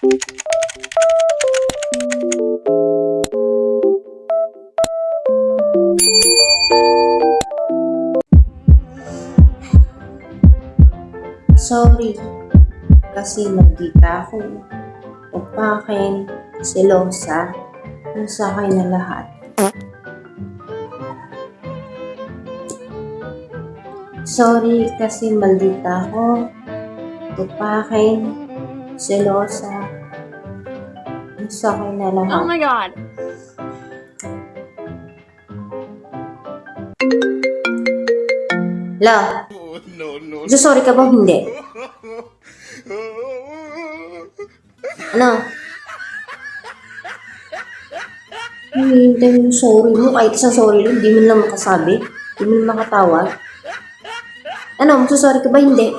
Sorry, kasi maldita ako. Upakin, selosa, nasa akin na lahat. Sorry, kasi maldita ako. Upakin, selosa, nasa akin na lahat. Oh my god. La, No. sorry ka ba o hindi? Ano? Hinihintay mo yung sorry mo, kahit isang sorry lang, hindi mo lang makasabi, hindi mo lang makatawag. Ano, magsasorry ka ba hindi?